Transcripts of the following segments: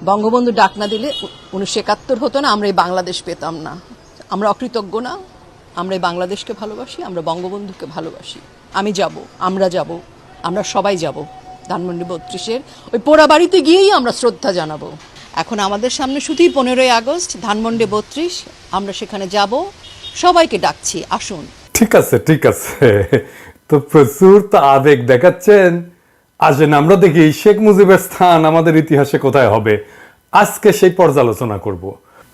বঙ্গবন্ধু ডাক না দিলে 1971 হতো না, আমরা এই বাংলাদেশ পেতাম না। আমরা অকৃতজ্ঞ না, আমরা এই বাংলাদেশকে ভালোবাসি, আমরা বঙ্গবন্ধুকে ভালোবাসি। আমি যাব, আমরা যাব, আমরা সবাই যাব ধানমন্ডি 32-এর ওই পোড়া বাড়িতে গিয়েই আমরা শ্রদ্ধা জানাবো। এখন আমাদের সামনে শুধুই 15ই আগস্ট, ধানমন্ডি 32, আমরা সেখানে যাব, সবাইকে ডাকছি আসুন। ঠিক আছে, ঠিক আছে, তো প্রচুর তো আবেগ দেখাচ্ছেন। আসেন আমরা দেখি শেখ মুজিবের স্থান আমাদের ইতিহাসে কোথায় হবে। আজকে সেই পর্যালোচনা করব।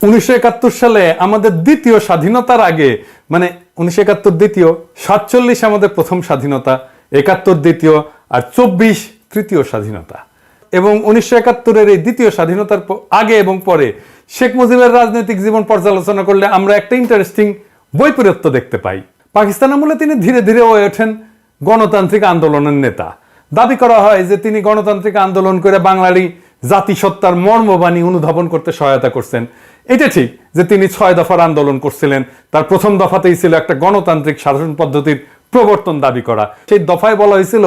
1971 সালে আমাদের দ্বিতীয় স্বাধীনতার আগে, মানে 1971 দ্বিতীয়, 47 আমাদের প্রথম স্বাধীনতা, 71 দ্বিতীয়, আর 24 তৃতীয় স্বাধীনতা। এবং 1971-এর এই দ্বিতীয় স্বাধীনতার আগে এবং পরে শেখ মুজিবের রাজনৈতিক জীবন পর্যালোচনা করলে আমরা একটা ইন্টারেস্টিং বৈপরীত্য দেখতে পাই। পাকিস্তান আমলে তিনি ধীরে ধীরে হয়ে ওঠেন গণতান্ত্রিক আন্দোলনের নেতা। দাবি করা হয় যে তিনি গণতান্ত্রিক আন্দোলন করে বাঙালি জাতিসত্তার মর্মবাণী অনুধাবন করতে সহায়তা করছেন। এটা ঠিক যে তিনি 6 দফার আন্দোলন করছিলেন। তার প্রথম দফাতেই ছিল একটা গণতান্ত্রিক শাসন পদ্ধতির প্রবর্তন দাবি করা। সেই দফায় বলা হয়েছিল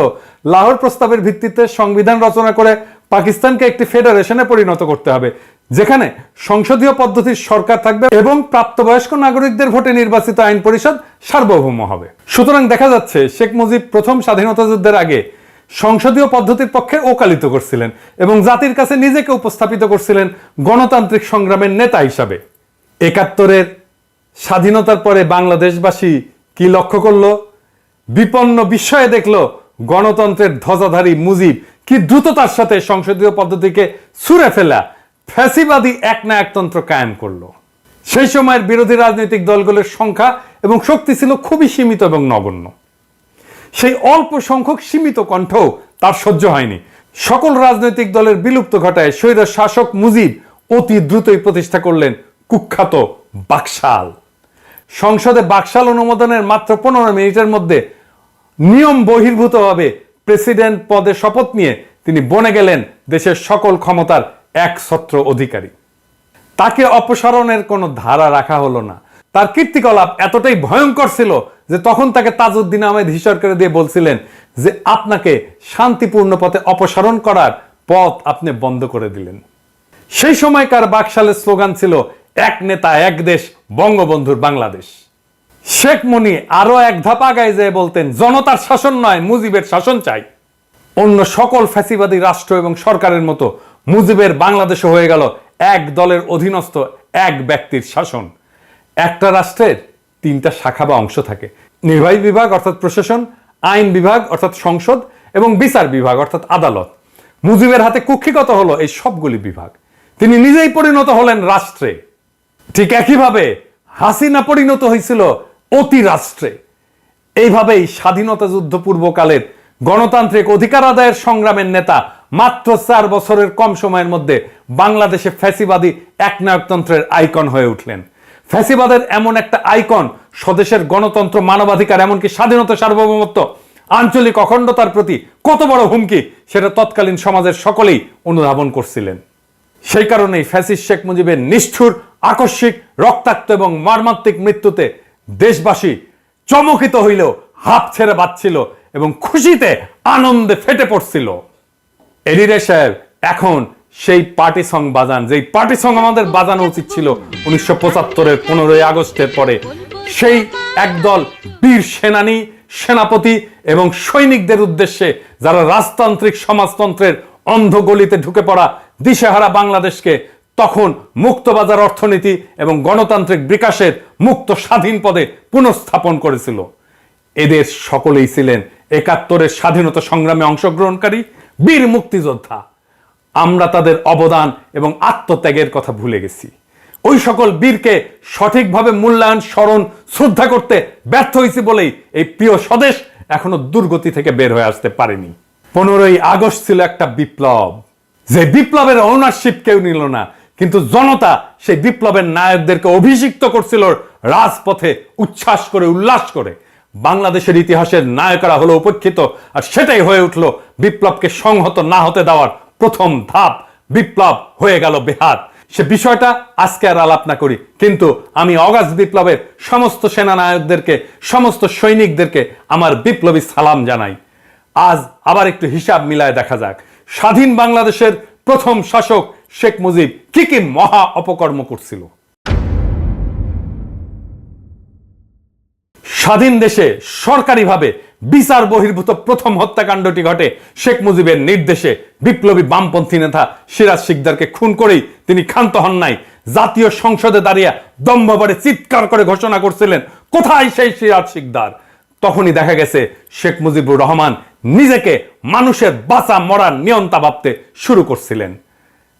লাহোর প্রস্তাবের ভিত্তিতে সংবিধান রচনা করে পাকিস্তানকে একটি ফেডারেশনে পরিণত করতে হবে, যেখানে সংসদীয় পদ্ধতির সরকার থাকবে এবং প্রাপ্তবয়স্ক নাগরিকদের ভোটে নির্বাচিত আইন পরিষদ সার্বভৌম হবে। সুতরাং দেখা যাচ্ছে শেখ মুজিব প্রথম স্বাধীনতা যুদ্ধের আগে সংসদীয় পদ্ধতির পক্ষে ওকালিত করছিলেন এবং জাতির কাছে নিজেকে উপস্থাপিত করছিলেন গণতান্ত্রিক সংগ্রামের নেতা হিসাবে। 71-এর স্বাধীনতার পরে বাংলাদেশবাসী কি লক্ষ্য করলো? বিপন্ন বিস্ময়ে দেখলো গণতন্ত্রের ধ্বজাধারী মুজিব কি দ্রুততার সাথে সংসদীয় পদ্ধতিকে ছুঁড়ে ফেলা ফ্যাসিবাদী একনায়কতন্ত্র কায়েম করলো। সেই সময়ের বিরোধী রাজনৈতিক দলগুলোর সংখ্যা এবং শক্তি ছিল খুবই সীমিত এবং নগণ্য। সেই অল্প সংখ্যক সীমিত কণ্ঠ তার সহ্য হয়নি। সকল রাজনৈতিক দলের বিলুপ্ত ঘটায় স্বৈর শাসক মুজিব অতি দ্রুতই প্রতিষ্ঠা করলেন কুখ্যাত বাকশাল। সংসদে বাকশাল অনুমোদনের মাত্র 15 মিনিটের মধ্যে নিয়ম বহির্ভূতভাবে প্রেসিডেন্ট পদে শপথ নিয়ে তিনি বনে গেলেন দেশের সকল ক্ষমতার একছত্র অধিকারী। তাকে অপসারণের কোনো ধারা রাখা হলো না। তার কীর্তিকলাপ এতটাই ভয়ঙ্কর ছিল যে তখন তাকে তাজউদ্দিন আহমেদ হিসর করে দিয়ে বলছিলেন যে আপনাকে শান্তিপূর্ণ পথে অপসারণ করার পথ আপনি বন্ধ করে দিলেন। সেই সময়কার বাকশালের স্লোগান ছিল এক নেতা এক দেশ, বঙ্গবন্ধুর বাংলাদেশ। শেখ মুনি আরো এক ধাপ আগায় যেয়ে বলতেন জনতার শাসন নয়, মুজিবের শাসন চাই। অন্য সকল ফ্যাসিবাদী রাষ্ট্র এবং সরকারের মতো মুজিবের বাংলাদেশও হয়ে গেল এক দলের অধীনস্থ এক ব্যক্তির শাসন। একটা রাষ্ট্রের 3টা শাখা বা অংশ থাকে: নির্বাহী বিভাগ অর্থাৎ প্রশাসন, আইন বিভাগ অর্থাৎ সংসদ এবং বিচার বিভাগ অর্থাৎ আদালত। মুজিবের হাতে কুক্ষিগত হলো এই সবগুলি বিভাগ। তিনি নিজেই পরিণত হলেন রাষ্ট্রে। ঠিক একইভাবে হাসিনা পরিণত হয়েছিল অতি রাষ্ট্রে। এইভাবেই স্বাধীনতা যুদ্ধ পূর্বকালের গণতান্ত্রিক অধিকার আদায়ের সংগ্রামের নেতা মাত্র 4 বছরের কম সময়ের মধ্যে বাংলাদেশে ফ্যাসিবাদী একনায়কতন্ত্রের আইকন হয়ে উঠলেন। ফ্যাসিবাদের এমন একটা আইকন স্বদেশের গণতন্ত্র, মানবাধিকার, এমনকি স্বাধীনতা, সার্বভৌমত্ব, আঞ্চলিক অখণ্ডতার প্রতি কত বড় হুমকি সেটা তৎকালীন সমাজের সকলেই অনুধাবন করছিলেন। সেই কারণেই ফ্যাসিস্ট শেখ মুজিবের নিষ্ঠুর, আকস্মিক, রক্তাক্ত এবং মর্মান্তিক মৃত্যুতে দেশবাসী চমকিত হইলেও হাঁপ ছেড়ে বাঁচছিল এবং খুশিতে আনন্দে ফেটে পড়ছিল। এডিরে সাহেব এখন সেই পার্টি সং বাজান, যেই পার্টি সং আমাদের বাজানো উচিত ছিল 1975-এর 15ই আগস্টের পরে। সেই একদল বীর সেনানী, সেনাপতি এবং সৈনিকদের উদ্দেশ্যে যারা রাজতান্ত্রিক সমাজতন্ত্রের অন্ধগলিতে ঢুকে পড়া দিশেহারা বাংলাদেশকে তখন মুক্তবাজার অর্থনীতি এবং গণতান্ত্রিক বিকাশের মুক্ত স্বাধীন পদে পুনঃস্থাপন করেছিল। এদের সকলেই ছিলেন 71-এর স্বাধীনতা সংগ্রামে অংশগ্রহণকারী বীর মুক্তিযোদ্ধা। আমরা তাদের অবদান এবং আত্মত্যাগের কথা ভুলে গেছি। ওই সকল বীরকে সঠিকভাবে মূল্যায়ন, স্মরণ, শ্রদ্ধা করতে ব্যর্থ হয়েছি বলেই এই প্রিয় স্বদেশ এখনো দুর্গতি থেকে বের হয়ে আসতে পারেনি। 15ই আগস্ট ছিল একটা বিপ্লব, যে বিপ্লবের ওনারশিপ কেউ নিল না, কিন্তু জনতা সেই বিপ্লবের নায়কদেরকে অভিষিক্ত করছিল রাজপথে উচ্ছ্বাস করে, উল্লাস করে। বাংলাদেশের ইতিহাসের নায়করা হলো উপেক্ষিত, আর সেটাই হয়ে উঠল বিপ্লবকে সংহত না হতে দেওয়ার প্রথম ধাপ। বিপ্লব হয়ে গেল বেহাত। সে বিষয়টা আজকে আর আলাপ না করি, কিন্তু আমি অগাস্ট বিপ্লবের সমস্ত সেনানায়কদেরকে, সমস্ত সৈনিকদেরকে আমার বিপ্লবী সালাম জানাই। আজ আবার একটু হিসাব মিলায় দেখা যাক। স্বাধীন বাংলাদেশের প্রথম শাসক শেখ মুজিব কি কি মহা অপকর্ম করছিল। স্বাধীন দেশে সরকারিভাবে বিচার বহির্ভূত প্রথম হত্যাকাণ্ডটি ঘটে শেখ মুজিবের নির্দেশে। বিপ্লবী বামপন্থী নেতা সিরাজ শিকদারকে খুন করেই তিনি ক্ষান্ত হন নাই। জাতীয় সংসদে দাঁড়িয়ে দম্ভভরে চিৎকার করে ঘোষণা করছিলেন, কোথায় সেই সিরাজ শিকদার? তখনই দেখা গেছে শেখ মুজিবুর রহমান নিজেকে মানুষের বাঁচা মরার নিয়ন্তা ভাবতে শুরু করছিলেন।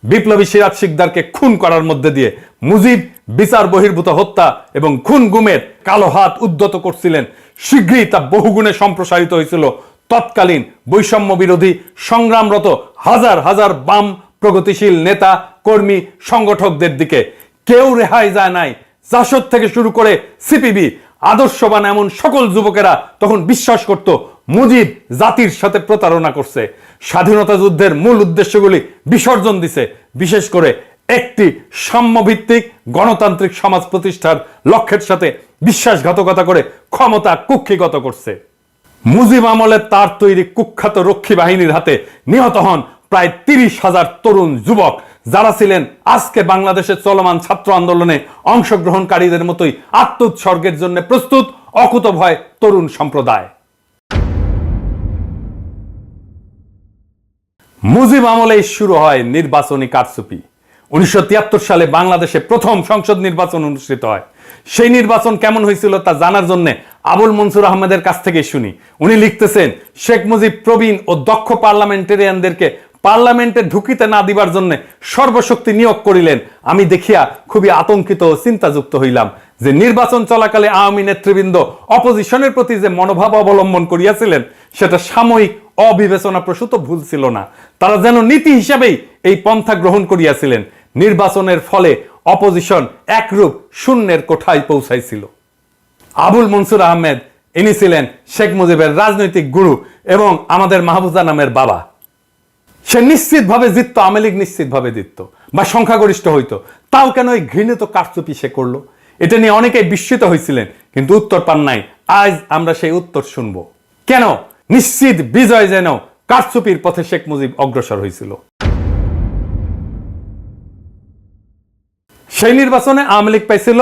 বিপ্লবী সিরাজ শিকদারকে খুন করার মধ্যে দিয়ে মুজিব বিচার বহির্ভূত হত্যা এবং খুন গুমের কালো হাত উদ্যত করছিলেন। শীঘ্রই তা বহুগুণে সম্প্রসারিত হয়েছিল তৎকালীন বৈষম্য বিরোধী সংগ্রামরত হাজার হাজার বাম প্রগতিশীল নেতা কর্মী সংগঠকদের দিকে। কেউ রেহাই যায় নাই। জাসদ থেকে শুরু করে সিপিবি আদর্শবান এমন সকল যুবকেরা তখন বিশ্বাস করত মুজিব জাতির সাথে প্রতারণা করছে, স্বাধীনতা যুদ্ধের মূল উদ্দেশ্যগুলি বিসর্জন দিছে, বিশেষ করে একটি সাম্যভিত্তিক গণতান্ত্রিক সমাজ প্রতিষ্ঠার লক্ষ্যের সাথে বিশ্বাসঘাতকতা করে ক্ষমতা কুক্ষিগত করছে। মুজিব আমলে তার তৈরি কুখ্যাত রক্ষী বাহিনীর হাতে নিহত হন প্রায় 30,000 তরুণ যুবক, যারা ছিলেন আজকে বাংলাদেশের চলমান ছাত্র আন্দোলনে অংশগ্রহণকারীদের মতোই আত্মোৎসর্গের জন্য প্রস্তুত অকুতভয় তরুণ সম্প্রদায়। মুজিব আমলেই শুরু হয় নির্বাচনী কারচুপি। 1973 সালে বাংলাদেশে প্রথম সংসদ নির্বাচন অনুষ্ঠিত হয়। সেই নির্বাচন কেমন হয়েছিল তা জানার জন্য আবুল মনসুর আহমেদের কাছ থেকে শুনি। উনি লিখতেছেন, শেখ মুজিব প্রবীণ ও দক্ষ পার্লামেন্টেরিয়ানদেরকে পার্লামেন্টে ঢুকিতে না দিবার জন্য সর্বশক্তি নিয়োগ করিলেন। আমি দেখিয়া খুবই আতঙ্কিত ও চিন্তাযুক্ত হইলাম যে নির্বাচন চলাকালে আওয়ামী নেতৃবৃন্দ অপোজিশনের প্রতি যে মনোভাব অবলম্বন করিয়াছিলেন সেটা সাময়িক অবিবেচনা প্রসূত ভুল ছিল না। তারা যেন নীতি হিসাবেই এই পন্থা গ্রহণ করিয়াছিলেন। নির্বাচনের ফলে অপোজিশন একরূপ শূন্যের কোঠায় পৌঁছাইছিল। আবুল মনসুর আহমেদ ইনি ছিলেন শেখ মুজিবের রাজনৈতিক গুরু এবং আমাদের মাহফুজা নামের বাবা। সে নিশ্চিতভাবে জিততো, আওয়ামী লীগ নিশ্চিতভাবে জিততো বা সংখ্যাগরিষ্ঠ হইতো, তাও কেন এই ঘৃণিত কারচুপি সে করলো? এটা নিয়ে অনেকেই বিস্মিত হয়েছিলেন, কিন্তু উত্তর পান নাই। আজ আমরা সেই উত্তর শুনবো। কেন নিশ্চিত বিজয় যেন কারচুপির পথে শেখ মুজিব অগ্রসর হয়েছিল। সেই নির্বাচনে আওয়ামী লীগ পাইছিল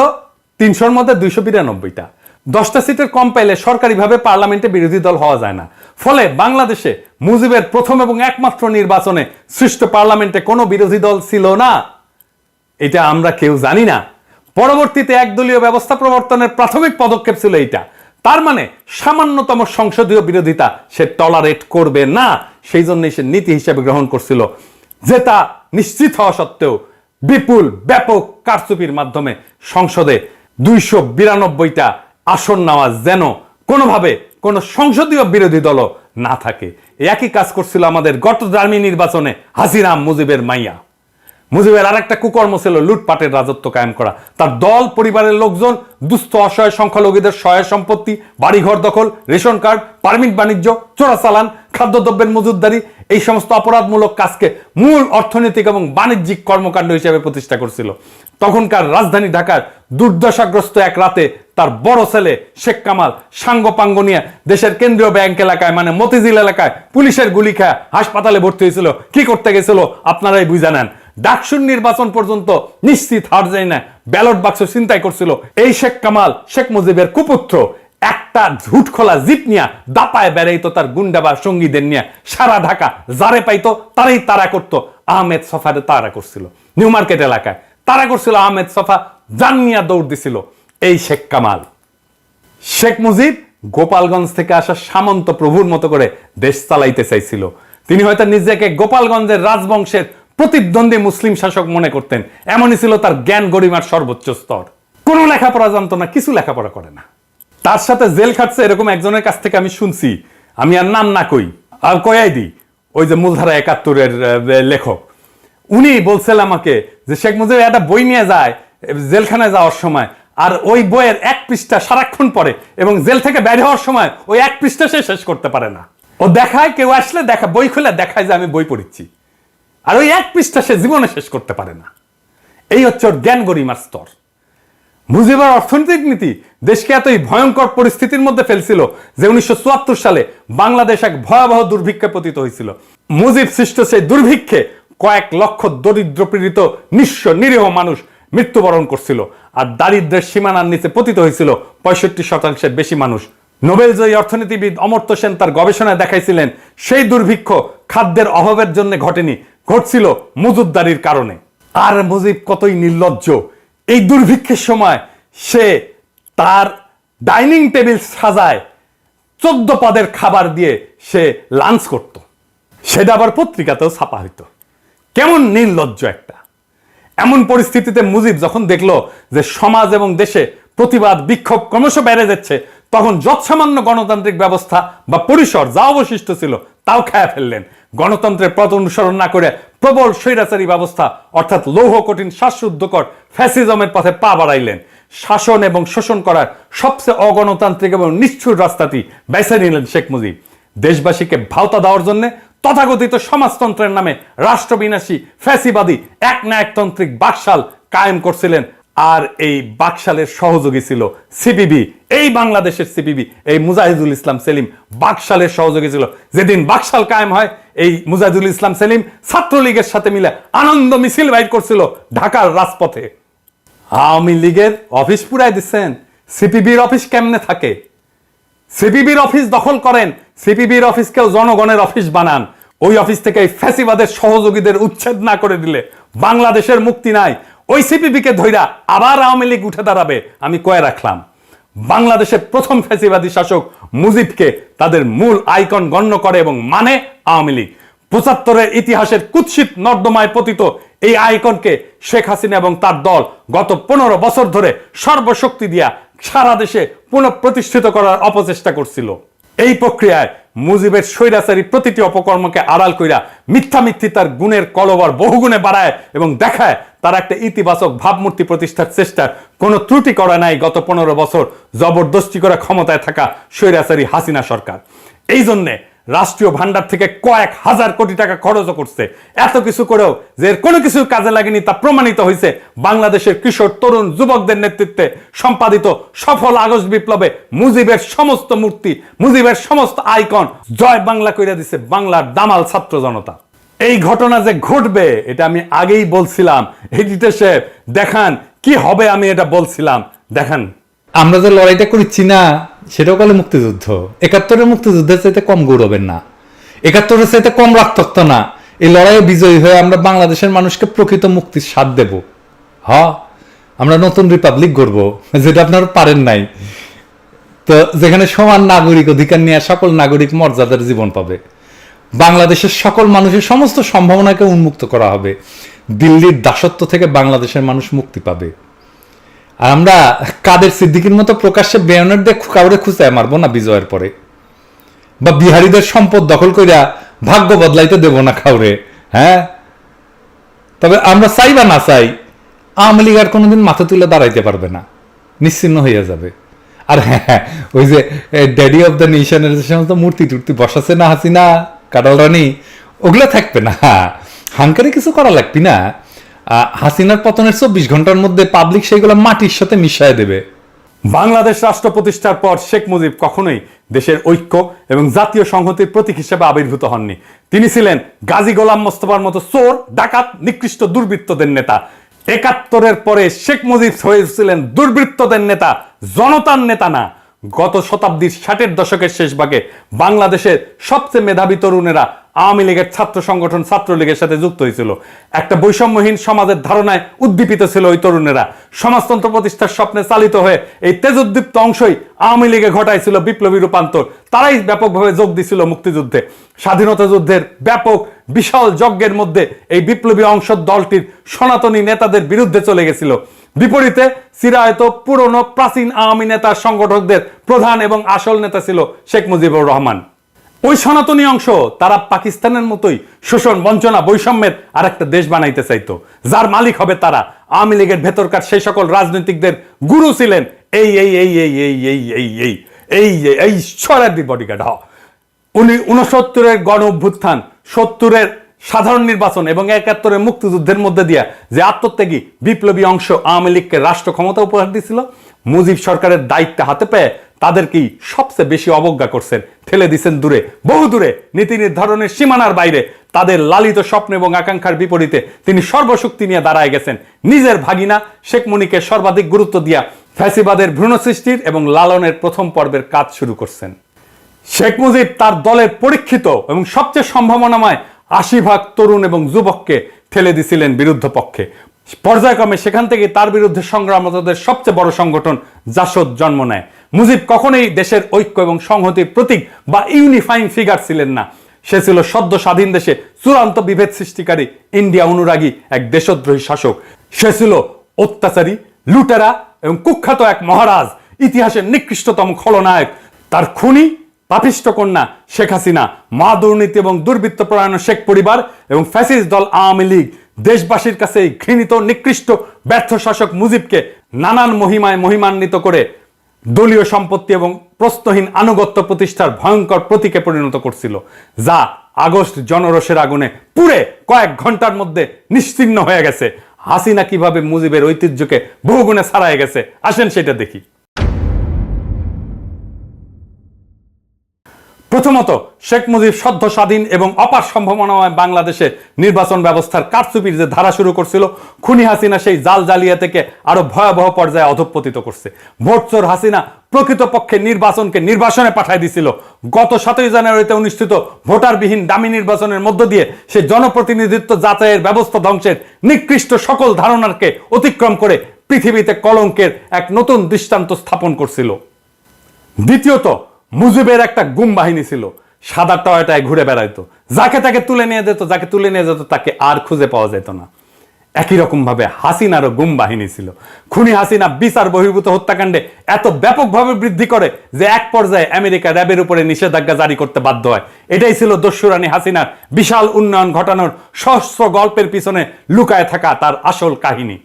300-র মধ্যে 292টা। 10টা সিটের কম পাইলে সরকারিভাবে পার্লামেন্টে বিরোধী দল হওয়া যায় না। ফলে বাংলাদেশে মুজিবের প্রথম এবং একমাত্র নির্বাচনে সৃষ্ট পার্লামেন্টে কোনো বিরোধী দল ছিল না। এটা আমরা কেউ জানি না। পরবর্তীতে একদলীয় ব্যবস্থা প্রবর্তনের প্রাথমিক পদক্ষেপ ছিল এইটা। তার মানে সামান্যতম সংসদীয় বিরোধিতা সে টলারেট করবে না। সেই জন্যই সে নীতি হিসেবে গ্রহণ করছিল, যেটা নিশ্চিত হওয়া সত্ত্বেও বিপুল ব্যাপক কারচুপির মাধ্যমে সংসদে 292টা আসন নেওয়া যেন কোনোভাবে কোনো সংসদীয় বিরোধী দল না থাকে। একই কাজ করছিল আমাদের গতদামি নির্বাচনে হাসিনা মুজিবের মাইয়া। মুজিবের আরেকটা কুকর্ম ছিল লুটপাটের রাজত্ব কায়েম করা। তার দল পরিবারের লোকজন দুস্থ অসহায় সংখ্যালঘুদের সহায় সম্পত্তি, বাড়িঘর দখল, রেশন কার্ড, পারমিট বাণিজ্য, চোরাচালান, খাদ্যদ্রব্যের মজুতদারি, এই সমস্ত অপরাধমূলক কাজকে মূল অর্থনৈতিক এবং বাণিজ্যিক কর্মকাণ্ড হিসেবে প্রতিষ্ঠা করছিল। তখনকার রাজধানী ঢাকার দুর্দশাগ্রস্ত এক রাতে তার বড় ছেলে শেখ কামাল সাঙ্গপাঙ্গ নিয়ে দেশের কেন্দ্রীয় ব্যাংক এলাকায় মানে মতিঝিল এলাকায় পুলিশের গুলি খায় হাসপাতালে ভর্তি হয়েছিল। কি করতে গেছিল আপনারাই বুঝে নেন। ডাকসুর নির্বাচন পর্যন্ত নিশ্চিত হার যায় না, ব্যালট বাক্স ছিনতাই করছিল। এই শেখ কামাল শেখ মুজিবের কুপুত্র একটা ঝুট খোলা জিপ নিয়ে দাপায় বেড়াইতো তার গুন্ডা বা সঙ্গীদের নিয়ে সারা ঢাকা, যারে পাইতো তারাই তারা করতো। আহমেদ সফারে তারা করছিল নিউ মার্কেট এলাকায়, তারা করছিল আহমেদ সফা, জান নিয়ে দৌড় দিছিল এই শেখ কামাল। শেখ মুজিব গোপালগঞ্জ থেকে আসা সামন্ত প্রভুর মতো করে দেশ চালাইতে চাইছিল। তিনি হয়তো নিজেকে গোপালগঞ্জের রাজবংশের প্রতিদ্বন্দ্বী মুসলিম শাসক মনে করতেন। এমনই ছিল তার জ্ঞান গরিমার সর্বোচ্চ স্তর। কোনো লেখাপড়া জানতো না, কিছু লেখাপড়া করে না। তার সাথে জেল খাটছে এরকম একজনের কাছ থেকে আমি শুনছি, আমি আর নাম না কই আর কয়াই দিই, ওই যে মূলধারা 71-এর লেখক। উনি বলছিল আমাকে যে শেখ মুজিব একটা বই নিয়ে যায় জেলখানায় যাওয়ার সময়, আর ওই বইয়ের এক পৃষ্ঠা সারাক্ষণ পড়ে এবং জেল থেকে বের হওয়ার সময় ওই এক পৃষ্ঠা সে শেষ করতে পারে না। ও দেখায়, কেউ আসলে দেখা বই খুলে দেখায় যে আমি বই পড়িচ্ছি, আর ওই এক পৃষ্ঠা সে জীবনে শেষ করতে পারে না। এই হচ্ছে ওর জ্ঞান গরিমার স্তর। মুজিবের অর্থনৈতিক নীতি দেশকে এতই ভয়ঙ্কর পরিস্থিতির মধ্যে ফেলছিল যে 1974 সালে বাংলাদেশ এক ভয়াবহ দুর্ভিক্ষে পতিত হয়েছিল। মুজিব সৃষ্ট সেই দুর্ভিক্ষে কয়েক লক্ষ দরিদ্র পীড়িত নিঃস্ব নিরীহ মানুষ মৃত্যুবরণ করছিল, আর দারিদ্র্যের সীমানার নিচে পতিত হয়েছিল 65% বেশি মানুষ। নোবেলজয়ী অর্থনীতিবিদ অমর্ত্য সেন তার গবেষণায় দেখাইছিলেন সেই দুর্ভিক্ষ খাদ্যের অভাবের জন্য ঘটেনি, ঘটছিল মজুতদারির কারণে। আর মুজিব কতই নির্লজ্জ, এই দুর্ভিক্ষের সময় সে তার ডাইনিং টেবিল সাজায় 14 পদের খাবার দিয়ে সে লাঞ্চ করত, সেটা আবার পত্রিকাতেও ছাপা হইতো। কেমন নির্লজ্জ একটা। এমন পরিস্থিতিতে মুজিব যখন দেখলো যে সমাজ এবং দেশে প্রতিবাদ বিক্ষোভ ক্রমশ বেড়ে যাচ্ছে, তখন যৎসামান্য গণতান্ত্রিক ব্যবস্থা বা পরিসর যা অবশিষ্ট ছিল তাও খেয়ে ফেললেন। গণতন্ত্রের পথ অনুসরণ না করে প্রবল স্বৈরাচারী ব্যবস্থা অর্থাৎ লৌহ কঠিন শ্বাসরুদ্ধকর ফ্যাসিজমের পথে পা বাড়াইলেন। শাসন এবং শোষণ করার সবচেয়ে অগণতান্ত্রিক এবং নিষ্ঠুর রাস্তাটি বেছে নিলেন শেখ মুজিব। দেশবাসীকে ভাওতা দেওয়ার জন্য তথাকথিত সমাজতন্ত্রের নামে রাষ্ট্রবিনাশী ফ্যাসিবাদী একনায়কতান্ত্রিক বাকশাল কায়েম করছিলেন। আর এই বাকশালের সহযোগী ছিল সিপিবি, এই বাংলাদেশের সিপিবি, এই মুজাহিদুল ইসলাম সেলিম বাকশালের সহযোগী ছিল। যেদিন বাকশাল কায়েম হয়, এই মুজাহিদুল ইসলাম সেলিম ছাত্রলীগের সাথে মিলে আনন্দ মিছিল বাইর করছিল ঢাকার রাজপথে। আওয়ামী লীগের অফিস পুরাই দিচ্ছেন, সিপিবির অফিস কেমনে থাকে? সিপিবির অফিস দখল করেন, সিপিবির অফিসকেও জনগণের অফিস বানান। ওই অফিস থেকে ফ্যাসিবাদের সহযোগীদের উচ্ছেদ না করে দিলে বাংলাদেশের মুক্তি নাই। ওই সিপিবিকে ধইরা আবার আওয়ামী লীগ উঠে দাঁড়াবে, আমি কয়ে রাখলাম। বাংলাদেশের প্রথম ফ্যাসিবাদী শাসক মুজিবকে তাদের মূল আইকন গণ্য করে এবং মানে আওয়ামী লীগ। 75-এর ইতিহাসের কুৎসিত নর্দমায় পতিত এই আইকনকে শেখ হাসিনা এবং তার দল গত 15 বছর ধরে সর্বশক্তি দিয়া সারা দেশে পুনঃপ্রতিষ্ঠিত করার অপচেষ্টা করছিল। এই প্রক্রিয়ায় মুজিবের স্বৈরাচারী প্রতিটি অপকর্মকে আড়াল কইরা মিথ্যামিথ্যি তার গুণের কলবর বহুগুণে বাড়ায় এবং দেখায় তার একটা ইতিবাচক ভাবমূর্তি প্রতিষ্ঠার চেষ্টার কোনো ত্রুটি করে নাই গত 15 বছর জবরদস্তি করে ক্ষমতায় থাকা স্বৈরাচারী হাসিনা সরকার। এই জন্যে রাষ্ট্রীয় ভান্ডার থেকে কয়েক হাজার কোটি টাকা খরচ করছে। এত কিছু করেও যে কোনো কিছু কাজে লাগেনি তা প্রমাণিত হয়েছে বাংলাদেশের কিশোর তরুণ যুবকদের নেতৃত্বে সম্পাদিত সফল আগস্ট বিপ্লবে মুজিবের সমস্ত মূর্তি, মুজিবের সমস্ত আইকন জয় বাংলা কইরা দিছে বাংলার দামাল ছাত্র জনতা। এই ঘটনা যে ঘটবে এটা আমি আগেই বলছিলাম। এডিটর সাহেব দেখান কি হবে, আমি এটা বলছিলাম, দেখান। আমরা যে লড়াইটা করছি না সেটাও কালে মুক্তিযুদ্ধ। 71-এর মুক্তিযুদ্ধের চাইতে কম গৌরবের না, 71-এর চাইতে কম রক্তাক্ত না। এই লড়াইয়ে বিজয়ী হয়ে আমরা বাংলাদেশের মানুষকে প্রকৃত মুক্তির স্বাদ দেব। আমরা নতুন রিপাবলিক গড়ব, যেটা আপনারা পারেন নাই। তো যেখানে সমান নাগরিক অধিকার নিয়ে সকল নাগরিক মর্যাদার জীবন পাবে, বাংলাদেশের সকল মানুষের সমস্ত সম্ভাবনাকে উন্মুক্ত করা হবে, দিল্লির দাসত্ব থেকে বাংলাদেশের মানুষ মুক্তি পাবে। আর আমরা কাদের সিদ্দিকীর মতো প্রকাশ্যে বেয়নের দিয়ে কাউরে খুঁচায় মারবো না বিজয়ের পরে, বা বিহারীদের সম্পদ দখল কইরা ভাগ্য বদলাইতে দেব না কাউরে। তবে আমরা চাই বা না চাই, আওয়ামী লীগ আর কোনোদিন মাথা তুলে দাঁড়াইতে পারবে না, নিশ্চিন্ন হয়ে যাবে। আর ওই যে ড্যাডি অফ দ্য নেশনের যে সমস্ত মূর্তি টুর্তি বসাছে না হাসিনা, কাটাল রানী, ওগুলো থাকবে না। হাঙ্কারে কিছু করা লাগবে না। হাসিনার পতনের 24 ঘন্টার মধ্যে পাবলিক সেইগুলো মাটির সাথে মিশিয়ে দেবে। বাংলাদেশ রাষ্ট্র প্রতিষ্ঠার পর শেখ মুজিব কখনোই দেশের ঐক্য এবং জাতীয় সংহতির প্রতীক হিসেবে আবির্ভূত হননি। তিনি ছিলেন গাজী গোলাম মোস্তফার মতো চোর, ডাকাত, নিকৃষ্ট দুর্বৃত্তদের নেতা। 71-এর পরে শেখ মুজিব হয়েছিলেন দুর্বৃত্তদের নেতা, জনতার নেতা না। গত শতাব্দীর 60-এর দশকের শেষ ভাগে বাংলাদেশের সবচেয়ে মেধাবী তরুণেরা আওয়ামী লীগের ছাত্র সংগঠন ছাত্রলীগের সাথে যুক্ত হয়েছিল। একটা বৈষম্যহীন সমাজের ধারণায় উদ্দীপিত ছিল ওই তরুণেরা। সমাজতন্ত্র প্রতিষ্ঠার স্বপ্নে চালিত হয়ে এই তেজোদ্দীপ্ত অংশই আওয়ামী লীগে ঘটাইছিল বিপ্লবী রূপান্তর। তারাই ব্যাপকভাবে যোগ দিছিল মুক্তিযুদ্ধে। স্বাধীনতা যুদ্ধের ব্যাপক বিশাল যজ্ঞের মধ্যে এই বিপ্লবী অংশ দলটির সনাতনী নেতাদের বিরুদ্ধে চলে গেছিল। বিপরীতে চিরায়ত পুরনো প্রাচীন আওয়ামী নেতা সংগঠকদের প্রধান এবং আসল নেতা ছিল শেখ মুজিবুর রহমান। ওই সনাতনী অংশ তারা পাকিস্তানের মতোই শোষণ, বঞ্চনা, বৈষম্যের আর একটা দেশ বানাইতে চাইতো, যার মালিক হবে তারা। আওয়ামী লীগের ভেতরকার সেই সকল রাজনৈতিকদের গুরু ছিলেন এই এই এই এই এই এই এই এই এই এই সরাদি বডিগার্ড। 69-এর গণ অভ্যুত্থান, 70-এর সাধারণ নির্বাচন এবং 71-এর মুক্তিযুদ্ধের মধ্যে দিয়া যে আত্মত্যাগী বিপ্লবী অংশ আওয়ামী লীগকে রাষ্ট্র ক্ষমতা উপহার দিয়েছিল, মুজিব সরকারের দায়িত্ব হাতে পেয়ে তাদেরকেই সবচেয়ে বেশি অবজ্ঞা করছেন, ঠেলে দিচ্ছেন দূরে, বহু দূরে, নীতি নির্ধারণের সীমানার বাইরে। তাদের লালিত স্বপ্ন এবং আকাঙ্ক্ষার বিপরীতে তিনি সর্বশক্তি নিয়ে দাঁড়ায় গেছেন। নিজের ভাগিনা শেখ মুনীকে সর্বাধিক গুরুত্ব দিয়া ফ্যাসিবাদের ভ্রূণ সৃষ্টির এবং লালনের প্রথম পর্বের কাজ শুরু করছেন। শেখ মুজিব তার দলের পরীক্ষিত এবং সবচেয়ে সম্ভাবনাময় ৮০% তরুণ এবং যুবককে ঠেলে দিছিলেন বিরুদ্ধ পক্ষে। পর্যায়ক্রমে সেখান থেকে তার বিরুদ্ধে সংগ্রামরতদের সবচেয়ে বড় সংগঠন জাসদ জন্ম নেয়। মুজিব কখনোই দেশের ঐক্য এবং সংহতির প্রতীক বা ইউনিফাইং ফিগার ছিলেন না। সে ছিল সদ্য স্বাধীন দেশে চূড়ান্ত বিভেদ সৃষ্টিকারী ইন্ডিয়া অনুরাগী এক দেশদ্রোহী শাসক। সে ছিল অত্যাচারী, লুটেরা এবং কুখ্যাত এক মহারাজ, ইতিহাসের নিকৃষ্টতম খলনায়ক। তার খুনি পাপিষ্ট কন্যা শেখ হাসিনা, মা দুর্নীতি এবং দুর্বৃত্তপরায়ণ শেখ পরিবার এবং ফ্যাসিস্ট দল আওয়ামী লীগ দেশবাসীর কাছে এই ঘৃণিত নিকৃষ্ট ব্যর্থ শাসক মুজিবকে নানান মহিমায় মহিমান্বিত করে দলীয় সম্পত্তি এবং প্রশ্নহীন আনুগত্য প্রতিষ্ঠার ভয়ঙ্কর প্রতীকে পরিণত করছিল, যা আগস্ট জনরোষের আগুনে পুড়ে কয়েক ঘন্টার মধ্যে নিশ্চিহ্ন হয়ে গেছে। হাসিনা কিভাবে মুজিবের ঐতিহ্যকে বহুগুণে ছাড়াই গেছে, আসেন সেটা দেখি। প্রথমত, শেখ মুজিব সদ্য স্বাধীন এবং অপার সম্ভাবনাময় বাংলাদেশে নির্বাচন ব্যবস্থার কারচুপির যে ধারা শুরু করছিল, খুনি হাসিনা সেই জাল জালিয়াতিকে আরো ভয়াবহ পর্যায়ে অধঃপতিত করছে। ভোটচোর হাসিনা প্রকৃতপক্ষে নির্বাচনকে নির্বাসনে পাঠায় দিছিল। গত 7ই জানুয়ারিতে অনুষ্ঠিত ভোটারবিহীন ডামি নির্বাচনের মধ্য দিয়ে সে জনপ্রতিনিধিত্ব যাচাইয়ের ব্যবস্থা ধ্বংসের নিকৃষ্ট সকল ধারণাকে অতিক্রম করে পৃথিবীতে কলঙ্কের এক নতুন দৃষ্টান্ত স্থাপন করছিল। দ্বিতীয়ত, মুজিবের একটা গুম বাহিনী ছিল, সাদা টয়টায় ঘুরে বেড়াইতো, যাকে তাকে তুলে নিয়ে যেত তাকে আর খুঁজে পাওয়া যেত না। একই রকম ভাবে হাসিনারও গুম বাহিনী ছিল। খুনি হাসিনা বিচার বহির্ভূত হত্যাকাণ্ডে এত ব্যাপকভাবে বৃদ্ধি করে যে এক পর্যায়ে আমেরিকা র্যাবের উপরে নিষেধাজ্ঞা জারি করতে বাধ্য হয়। এটাই ছিল দস্যুরানী হাসিনার বিশাল উন্নয়ন ঘটানোর সহস্র গল্পের পিছনে লুকায় থাকা তার আসল কাহিনী।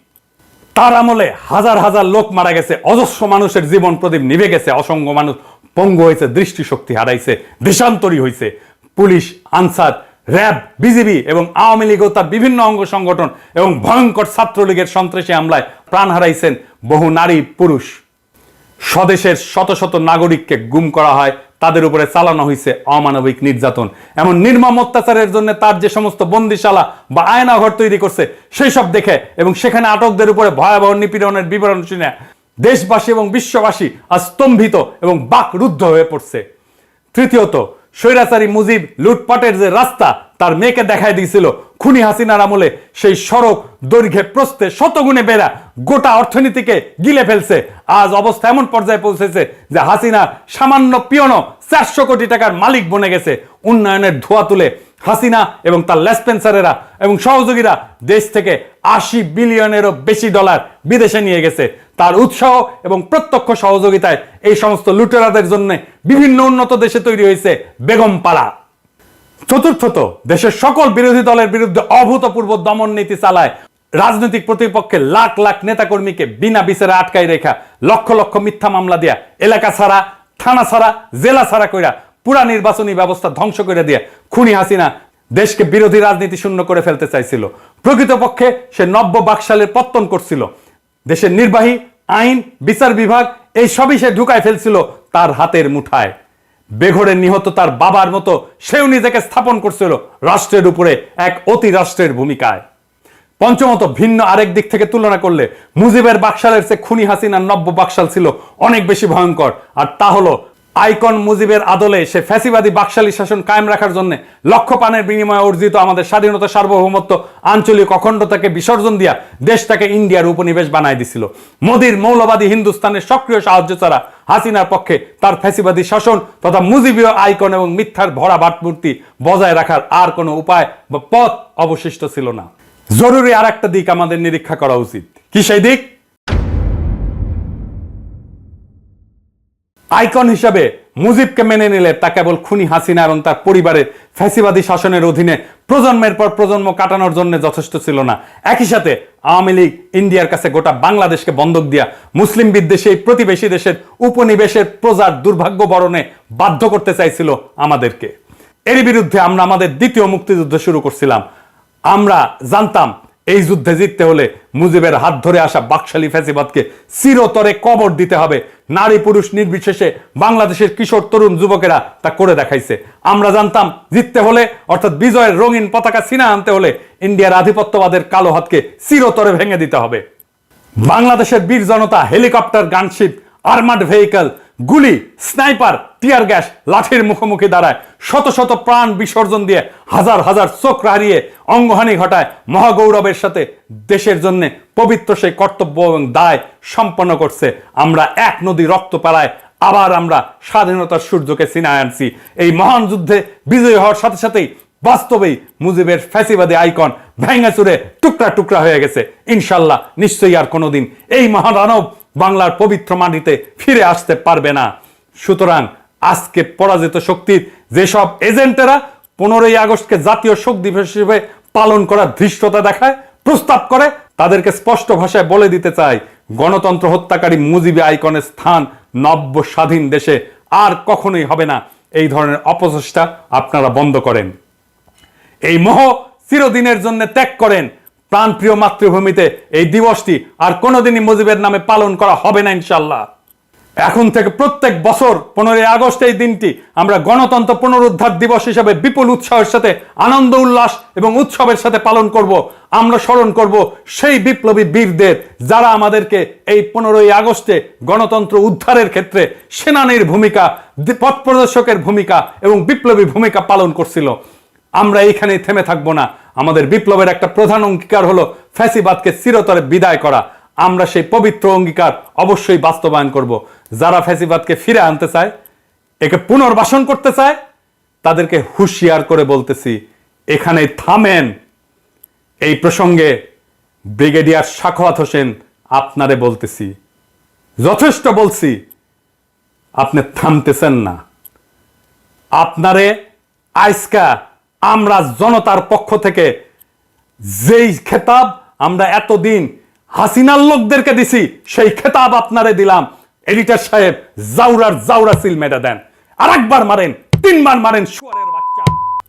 তার আমলে হাজার হাজার লোক মারা গেছে, অজস্র মানুষের জীবন প্রদীপ নিভে গেছে, অসংখ্য মানুষ পঙ্গু হয়েছে, দৃষ্টিশক্তি হারাইছে, দেশান্তরী হয়েছে। পুলিশ, আনসার, র্যাব, বিজিবি এবং আওয়ামী লীগ ও তার বিভিন্ন অঙ্গ সংগঠন এবং ভয়ঙ্কর ছাত্রলীগের সন্ত্রাসী হামলায় প্রাণ হারাইছেন বহু নারী পুরুষ। স্বদেশের শত শত নাগরিককে গুম করা হয়, তাদের উপরে চালানো হয়েছে অমানবিক নির্যাতন। এমন নির্মম অত্যাচারের জন্য তার যে সমস্ত বন্দিশালা বা আয়নাঘর তৈরি করছে, সেই সব দেখে এবং সেখানে আটকদের উপরে ভয়াবহ নিপীড়নের বিবরণ শুনে দেশবাসী এবং বিশ্ববাসী আজ স্তম্ভিত এবং বাকরুদ্ধ হয়ে পড়ছে। তৃতীয়ত, স্বৈরাচারী মুজিব লুটপাটের যে রাস্তা তার মেয়েকে দেখায় দিয়েছিল, খুনি হাসিনার আমলে সেই সড়ক দৈর্ঘ্যে প্রস্থে শতগুণে বেড়া গোটা অর্থনীতিকে গিলে ফেলছে। আজ অবস্থা এমন পর্যায়ে পৌঁছেছে যে হাসিনা সামান্য পিয়নো 400 কোটি টাকার মালিক বনে গেছে। উন্নয়নের ধোঁয়া তুলে হাসিনা এবং তার লেসপেন্সারেরা এবং সহযোগীরা দেশ থেকে 80 বিলিয়নেরও বেশি ডলার বিদেশে নিয়ে গেছে। তার উৎসাহ এবং প্রত্যক্ষ সহযোগিতায় এই সমস্ত লুটেরাদের জন্য বিভিন্ন উন্নত দেশে তৈরি হয়েছে বেগমপাড়া। চতুর্থত, দেশের সকল বিরোধী দলের বিরুদ্ধে অভূতপূর্ব দমন নীতি চালায়। রাজনৈতিক প্রতিপক্ষের লাখ লাখ নেতাকর্মীকে বিনা বিচারে আটকাই রেখা, লক্ষ লক্ষ মিথ্যা মামলা দিয়া, এলাকা ছাড়া, থানা ছাড়া, জেলা ছাড়া কইরা পুরা নির্বাচনী ব্যবস্থা ধ্বংস করে দিয়ে খুনি হাসিনা দেশকে বিরোধী রাজনীতি শূন্য করে ফেলতে চাইছিল। প্রকৃতপক্ষে সে নব্য বাকশালের পত্তন করছিল। দেশের নির্বাহী, আইন, বিচার বিভাগ এই সবই সে ঢুকায় ফেলছিল তার হাতের মুঠায়। বেঘরে নিহত তার বাবার মতো সেও নিজেকে স্থাপন করছিল রাষ্ট্রের উপরে এক অতি রাষ্ট্রের ভূমিকায়। পঞ্চমত, ভিন্ন আরেক দিক থেকে তুলনা করলে মুজিবের বাকশালের চেয়ে খুনি হাসিনার নব্য বাকশাল ছিল অনেক বেশি ভয়ঙ্কর। আর তা হলো আইকন মুজিবের আদলে সে ফ্যাসিবাদী বাকশালী শাসন কায়েম রাখার জন্য লক্ষ প্রাণের বিনিময়ে অর্জিত আমাদের স্বাধীনতা, সার্বভৌমত্ব, আঞ্চলিক অখণ্ডতাকে বিসর্জন দিয়া দেশটাকে ইন্ডিয়ার উপনিবেশ বানায় দিছিল। মোদির মৌলবাদী হিন্দুস্তানের সক্রিয় সাহায্য ছাড়া হাসিনার পক্ষে তার ফ্যাসিবাদী শাসন তথা মুজিবীয় আইকন এবং মিথ্যার ভরা ভাবমূর্তি বজায় রাখার আর কোনো উপায় বা পথ অবশিষ্ট ছিল না। জরুরি আর একটা দিক আমাদের নিরীক্ষা করা উচিত। কি সেই দিক? আইকন হিসাবে মুজিবকে মেনে নিলে তা কেবল খুনি হাসিনা এবং তার পরিবারের ফ্যাসিবাদী শাসনের অধীনে প্রজন্মের পর প্রজন্ম কাটানোর জন্য যথেষ্ট ছিল না। একই সাথে আওয়ামী লীগ ইন্ডিয়ার কাছে গোটা বাংলাদেশকে বন্ধক দিয়া মুসলিম বিদ্বেষী এই প্রতিবেশী দেশের উপনিবেশের প্রজার দুর্ভাগ্য বরণে বাধ্য করতে চাইছিল আমাদেরকে। এরই বিরুদ্ধে আমরা আমাদের দ্বিতীয় মুক্তিযুদ্ধ শুরু করছিলাম। আমরা জানতাম এই যুদ্ধে জিততে হলে মুজিবের হাত ধরে আসা বাকশালী ফ্যাসিবাদকে চিরতরে কবর দিতে হবে। নারী পুরুষ নির্বিশেষে বাংলাদেশের কিশোর তরুণ যুবকেরা তা করে দেখাইছে। আমরা জানতাম জিততে হলে অর্থাৎ বিজয়ের রঙিন পতাকা ছিনা আনতে হলে ইন্ডিয়ার আধিপত্যবাদের কালো হাতকে চিরতরে ভেঙে দিতে হবে। বাংলাদেশের বীর জনতা হেলিকপ্টার, গানশিপ, আর্মাড ভেহিকল, গুলি, স্নাইপার, টিয়ার গ্যাস, লাঠির মুখোমুখি দাঁড়ায়, শত শত প্রাণ বিসর্জন দিয়ে, হাজার হাজার চোখ হারিয়ে অঙ্গহানি ঘটায় মহাগৌরবের সাথে দেশের জন্য পবিত্র সেই কর্তব্য এবং দায় সম্পন্ন করছে। আমরা এক নদী রক্ত পাড়ায় আবার আমরা স্বাধীনতার সূর্যকে ছিনায় আনছি। এই মহান যুদ্ধে বিজয়ী হওয়ার সাথে সাথেই বাস্তবেই মুজিবের ফ্যাসিবাদী আইকন ভেঙে চুরে টুকরা টুকরা হয়ে গেছে। ইনশাল্লাহ নিশ্চয়ই আর কোনোদিন এই মহাদানব বাংলার পবিত্র মাটিতে ফিরে আসতে পারবে না। সুতরাং আজকে পরাজিত শক্তির যেসব এজেন্টেরা 15ই আগস্টকে জাতীয় শোক দিবস হিসেবে পালন করার ধৃষ্টতা দেখায়, প্রস্তাব করে, তাদেরকে স্পষ্ট ভাষায় বলে দিতে চাই, গণতন্ত্র হত্যাকারী মুজিবী আইকনের স্থান নব্য স্বাধীন দেশে আর কখনোই হবে না। এই ধরনের অপচেষ্টা আপনারা বন্ধ করেন। এই মোহ চিরদিনের জন্য ত্যাগ করেন। প্রাণপ্রিয় মাতৃভূমিতে এই দিবসটি আর কোনোদিনই মুজিবের নামে পালন করা হবে না ইনশাল্লাহ। এখন থেকে প্রত্যেক বছর 15ই আগস্ট এই দিনটি আমরা গণতন্ত্র পুনরুদ্ধার দিবস হিসেবে বিপুল উৎসাহের সাথে আনন্দ উল্লাস এবং উৎসবের সাথে পালন করব। আমরা স্মরণ করব সেই বিপ্লবী বীরদের যারা আমাদেরকে এই 15ই আগস্টে গণতন্ত্র উদ্ধারের ক্ষেত্রে সেনানীর ভূমিকা, পথ প্রদর্শকের ভূমিকা এবং বিপ্লবী ভূমিকা পালন করছিল। আমরা এইখানেই থেমে থাকবো না। আমাদের বিপ্লবের একটা প্রধান অঙ্গীকার হলো ফ্যাসিবাদকে চিরতরে বিদায় করা। আমরা সেই পবিত্র অঙ্গীকার অবশ্যই বাস্তবায়ন করব। যারা ফ্যাসিবাদকে ফিরে আনতে চায়, একে পুনর্বাসন করতে চায়, তাদেরকে হুঁশিয়ার করে বলতেছি, এখানে থামেন। এই প্রসঙ্গে ব্রিগেডিয়ার সাখাওয়াত হোসেন আপনারে বলতেছি, যথেষ্ট বলছি, আপনি থামতেছেন না। আপনারে আজকা আমরা জনতার পক্ষ থেকে যেই খেতাব আমরা এতদিন হাসিনার লোকদেরকে দিছি, সেই খেতাব আপনারে দিলাম। এডিটর সাহেব জাউরা সিল মেরে দেন। আর একবার মারেন, 3 বার মারেন, শুয়ারের বাচ্চা,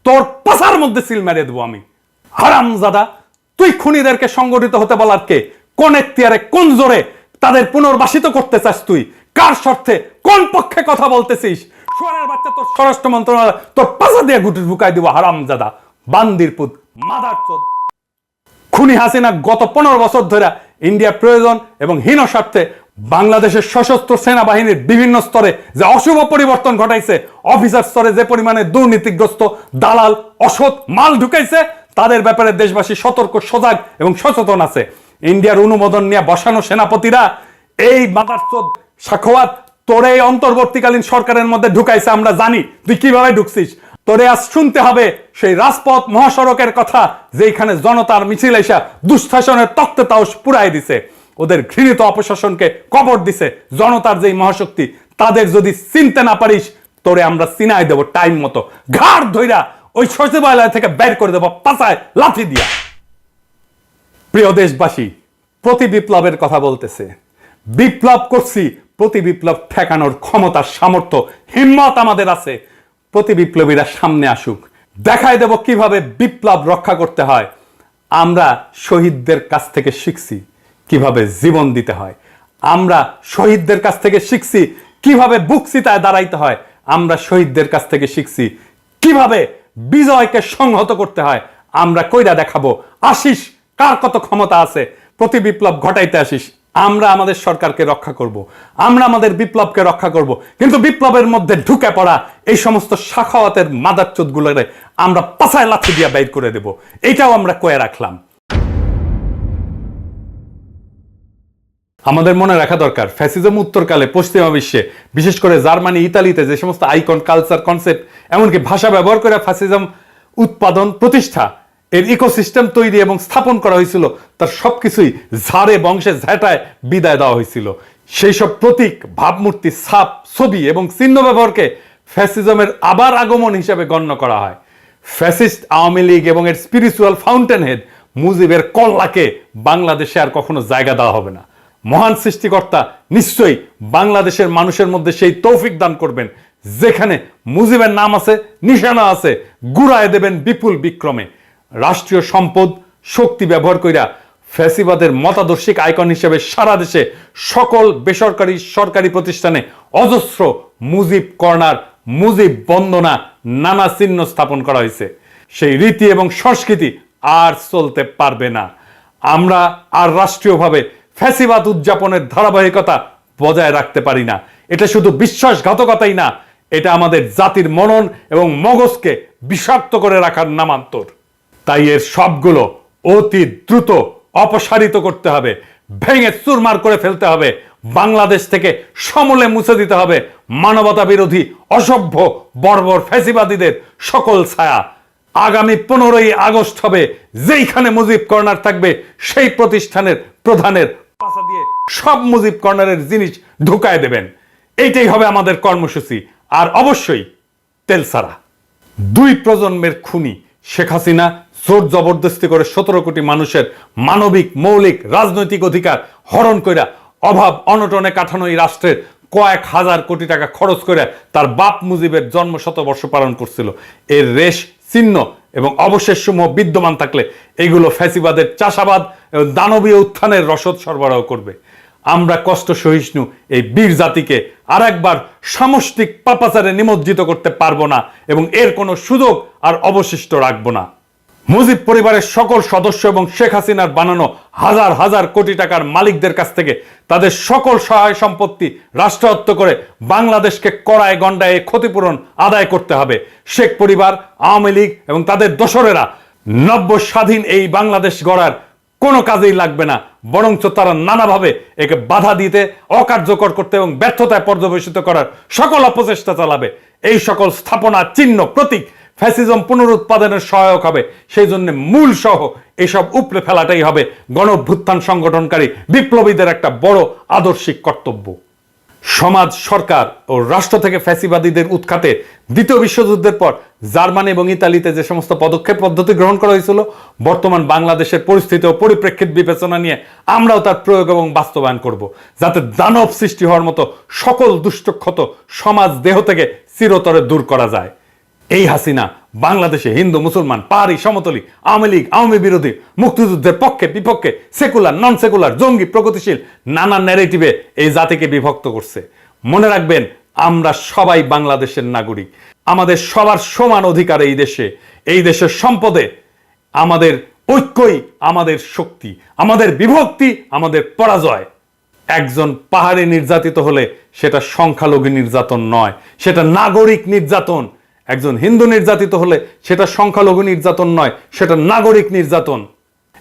তোর পাছার মধ্যে সিল মেরে দেবো আমি। হারামজাদা, তুই খুনিদেরকে সংগঠিত হতে বলার কে? কোন এখতিয়ারে, কোন জোরে তাদের পুনর্বাসিত করতে চাস তুই? কার স্বার্থে, কোন পক্ষে কথা বলতেছিস? শুয়ারের বাচ্চা, তোর স্বরাষ্ট্র মন্ত্রণালয় তোর পাছা দিয়ে গুটি ঢুকাই দিব। হারামজাদা, বান্দির পুত, মাদারচোদ। খুনি হাসিনা গত 15 বছর ধরে ইন্ডিয়ার প্রয়োজন এবং হীন স্বার্থে বাংলাদেশের সশস্ত্র সেনাবাহিনীর বিভিন্ন স্তরে যে অশুভ পরিবর্তন ঘটাইছে, অফিসার স্তরে যে পরিমাণে দুর্নীতিগ্রস্ত দালাল অসৎ মাল ঢুকাইছে, তাদের ব্যাপারে দেশবাসী সতর্ক, সজাগ এবং সচেতন আছে। ইন্ডিয়ার অনুমোদন নিয়ে বসানো সেনাপতিরা এই মাদারচোদ সাখাওয়াত তোরে এই অন্তর্বর্তীকালীন সরকারের মধ্যে ঢুকাইছে। আমরা জানি তুই কিভাবে ঢুকছিস। তোরে আজ শুনতে হবে সেই রাজপথ মহাসড়কের কথা, যেখানে জনতার মিছিল এসা দুঃশাসনের তক্তে তাওস পুরাই দিছে, ওদের ঘৃণিত অপশাসনকে কবর দিছে। জনতার যেই মহাশক্তি, তাদের যদি চিনতে না পারিস, তোরে আমরা চিনাই দেব টাইম মতো, ঘাড় ধইরা ওই সচিবালয় থেকে বের করে দেব পাছায় লাথি দিয়া। প্রিয় দেশবাসী, প্রতি বিপ্লবের কথা বলতেছে। বিপ্লব করছি, প্রতি বিপ্লব ঠেকানোর ক্ষমতা, সামর্থ্য, হিম্মত আমাদের আছে। প্রতি বিপ্লবীরা সামনে আসুক, দেখায় দেব কিভাবে বিপ্লব রক্ষা করতে হয়। আমরা শহীদদের কাছ থেকে শিখছি কিভাবে জীবন দিতে হয়। আমরা শহীদদের কাছ থেকে শিখছি কিভাবে বুক চিতায় দাঁড়াইতে হয়। আমরা শহীদদের কাছ থেকে শিখছি কিভাবে বিজয়কে সংহত করতে হয়। আমরা কইরা দেখাবো আসিস কার কত ক্ষমতা আছে। প্রতি বিপ্লব ঘটাইতে আসিস, আমরা আমাদের সরকারকে রক্ষা করব, আমরা আমাদের বিপ্লবকে রক্ষা করব। কিন্তু বিপ্লবের মধ্যে ঢুকে পড়া এই সমস্ত সাখাওয়াতের মাদারচোদগুলোরে আমরা পাছায় লাথি দিয়ে বাইর করে দেব। এটাও আমরা কয়ে রাখলাম। আমাদের মনে রাখা দরকার, ফ্যাসিজম উত্তরকালে পশ্চিমা বিশ্বে, বিশেষ করে জার্মানি, ইতালিতে যে সমস্ত আইকন, কালচার, কনসেপ্ট, এমনকি ভাষা ব্যবহার করে ফ্যাসিজম উৎপাদন, প্রতিষ্ঠা, এর ইকোসিস্টেম তৈরি এবং স্থাপন করা হয়েছিল, তার সবকিছুই ঝাড়ে বংশে ঝেঁটায় বিদায় দেওয়া হয়েছিল। সেই সব প্রতীক, ভাবমূর্তি, ছাপ, ছবি এবং চিহ্ন ব্যবহারকে ফ্যাসিজমের আবার আগমন হিসেবে গণ্য করা হয়। ফ্যাসিস্ট আওয়ামী লীগ এবং এর স্পিরিচুয়াল ফাউন্টেন হেড মুজিবের কল্লাকে বাংলাদেশে আর কখনো জায়গা দেওয়া হবে না। মহান সৃষ্টিকর্তা নিশ্চয়ই বাংলাদেশের মানুষের মধ্যে সেই তৌফিক দান করবেন, যেখানে মুজিবের নাম আছে, নিশানা আছে, গুড়ায় দেবেন বিপুল বিক্রমে। রাষ্ট্রীয় সম্পদ শক্তি ব্যবহার কইরা ফ্যাসিবাদের মতাদর্শিক আইকন হিসেবে সারা দেশে সকল বেসরকারি সরকারি প্রতিষ্ঠানে অজস্র মুজিব কর্নার, মুজিব বন্দনা, নানা চিহ্ন স্থাপন করা হয়েছে। সেই রীতি এবং সংস্কৃতি আর চলতে পারবে না। আমরা আর রাষ্ট্রীয়ভাবে ফ্যাসিবাদ উদযাপনের ধারাবাহিকতা বজায় রাখতে পারি না। এটা শুধু বিশ্বাসঘাতকতাই না, এটা আমাদের জাতির মনন এবং মগজকে বিষাক্ত করে রাখার নামান্তর। তাই এর সবগুলো অতি দ্রুত অপসারিত করতে হবে, ভেঙে চুরমার করে ফেলতে হবে, বাংলাদেশ থেকে সমূলে মুছে দিতে হবে মানবতা বিরোধী অসভ্য বর্বর ফ্যাসিবাদীদের সকল ছায়া। আগামী 15ই আগস্ট হবে, যেইখানে মুজিব কর্নার থাকবে সেই প্রতিষ্ঠানের প্রধানের পাশা দিয়ে সব মুজিব কর্নারের জিনিস ঢুকায় দেবেন। এইটাই হবে আমাদের কর্মসূচি। আর অবশ্যই তেলসারা। 2 প্রজন্মের খুনি শেখ হাসিনা জোর জবরদস্তি করে 17 কোটি মানুষের মানবিক মৌলিক রাজনৈতিক অধিকার হরণ কইরা অভাব অনটনে কাঠানো এই রাষ্ট্রের কয়েক হাজার কোটি টাকা খরচ করে তার বাপ মুজিবের জন্ম শতবর্ষ পালন করছিল। এর রেশ চিহ্ন এবং অবশেষ সমূহ বিদ্যমান থাকলে এগুলো ফ্যাসিবাদের চাষাবাদ এবং দানবীয় উত্থানের রসদ সরবরাহ করবে। আমরা কষ্ট সহিষ্ণু এই বীর জাতিকে আর একবার সামষ্টিক পাপাচারে নিমজ্জিত করতে পারবো না এবং এর কোনো সুযোগ আর অবশিষ্ট রাখবো না। মুজিব পরিবারের সকল সদস্য এবং শেখ হাসিনার বানানো হাজার হাজার কোটি টাকার মালিকদের কাছ থেকে তাদের সকল সহায় সম্পত্তি রাষ্ট্রায়ত্ত করে বাংলাদেশকে কড়ায় গন্ডায় ক্ষতিপূরণ আদায় করতে হবে। শেখ পরিবার, আওয়ামী লীগ এবং তাদের দোসরেরা নব্য স্বাধীন এই বাংলাদেশ গড়ার কোনো কাজেই লাগবে না, বরঞ্চ তারা নানাভাবে একে বাধা দিতে, অকার্যকর করতে এবং ব্যর্থতায় পর্যবেসিত করার সকল অপচেষ্টা চালাবে। এই সকল স্থাপনা, চিহ্ন, প্রতীক ফ্যাসিজম পুনরুৎপাদনের সহায়ক হবে। সেই জন্য মূল সহ এসব উপড়ে ফেলাটাই হবে গণঅভ্যুত্থান সংগঠনকারী বিপ্লবীদের একটা বড় আদর্শিক কর্তব্য। সমাজ, সরকার ও রাষ্ট্র থেকে ফ্যাসিবাদীদের উৎখাতে দ্বিতীয় বিশ্বযুদ্ধের পর জার্মানি এবং ইতালিতে যে সমস্ত পদক্ষেপ পদ্ধতি গ্রহণ করা হয়েছিল, বর্তমান বাংলাদেশের পরিস্থিতি ও পরিপ্রেক্ষিত বিবেচনা নিয়ে আমরাও তার প্রয়োগ এবং বাস্তবায়ন করব, যাতে দানব সৃষ্টি হওয়ার মতো সকল দুষ্টক্ষত সমাজ দেহ থেকে চিরতরে দূর করা যায়। এই হাসিনা বাংলাদেশে হিন্দু, মুসলমান, পাহাড়ি, সমতলী, আওয়ামী লীগ, আওয়ামী বিরোধী, মুক্তিযুদ্ধের পক্ষে বিপক্ষে, সেকুলার, নন সেকুলার, জঙ্গি, প্রগতিশীল নানা ন্যারেটিভে এই জাতিকে বিভক্ত করছে। মনে রাখবেন, আমরা সবাই বাংলাদেশের নাগরিক। আমাদের সবার সমান অধিকার এই দেশের সম্পদে। আমাদের ঐক্যই আমাদের শক্তি, আমাদের বিভক্তি আমাদের পরাজয়। একজন পাহাড়ি নির্যাতিত হলে সেটা সংখ্যালঘু নির্যাতন নয়, সেটা নাগরিক নির্যাতন। একজন হিন্দু নির্যাতিত হলে সেটা সংখ্যালঘু নির্যাতন নয়, সেটা নাগরিক নির্যাতন।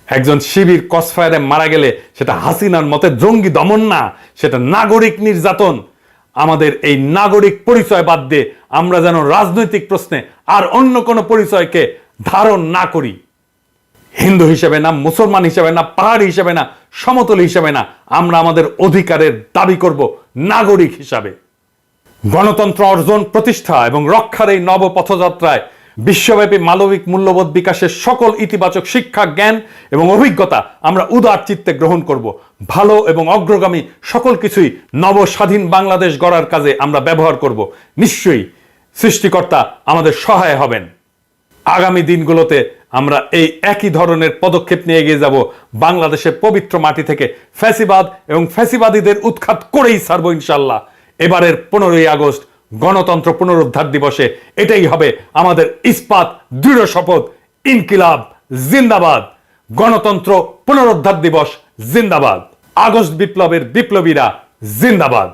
একজন শিবির ক্রসফায়ারে মারা গেলে সেটা হাসিনার মতে জঙ্গি দমন না, সেটা নাগরিক নির্যাতন। আমাদের এই নাগরিক পরিচয় বাদ দিয়ে আমরা যেন রাজনৈতিক প্রশ্নে আর অন্য কোনো পরিচয়কে ধারণ না করি। হিন্দু হিসেবে না, মুসলমান হিসেবে না, পাহাড়ি হিসেবে না, সমতল হিসেবে না, আমরা আমাদের অধিকারের দাবি করব নাগরিক হিসাবে। গণতন্ত্র অর্জন, প্রতিষ্ঠা এবং রক্ষার এই নব পথযাত্রায় বিশ্বব্যাপী মানবিক মূল্যবোধ বিকাশের সকল ইতিবাচক শিক্ষা, জ্ঞান এবং অভিজ্ঞতা আমরা উদার চিত্তে গ্রহণ করব। ভালো এবং অগ্রগামী সকল কিছুই নব স্বাধীন বাংলাদেশ গড়ার কাজে আমরা ব্যবহার করব। নিশ্চয়ই সৃষ্টিকর্তা আমাদের সহায় হবেন। আগামী দিনগুলোতে আমরা এই একই ধরনের পদক্ষেপ নিয়ে এগিয়ে যাব। বাংলাদেশের পবিত্র মাটি থেকে ফ্যাসিবাদ এবং ফ্যাসিবাদীদের উৎখাত করেই ছাড়বো ইনশাল্লাহ। এবারের 15ই আগস্ট গণতন্ত্র পুনরুদ্ধার দিবসে এটাই হবে আমাদের ইস্পাত দৃঢ় শপথ। ইনকিলাব জিন্দাবাদ, গণতন্ত্র পুনরুদ্ধার দিবস জিন্দাবাদ, আগস্ট বিপ্লবের বিপ্লবীরা জিন্দাবাদ।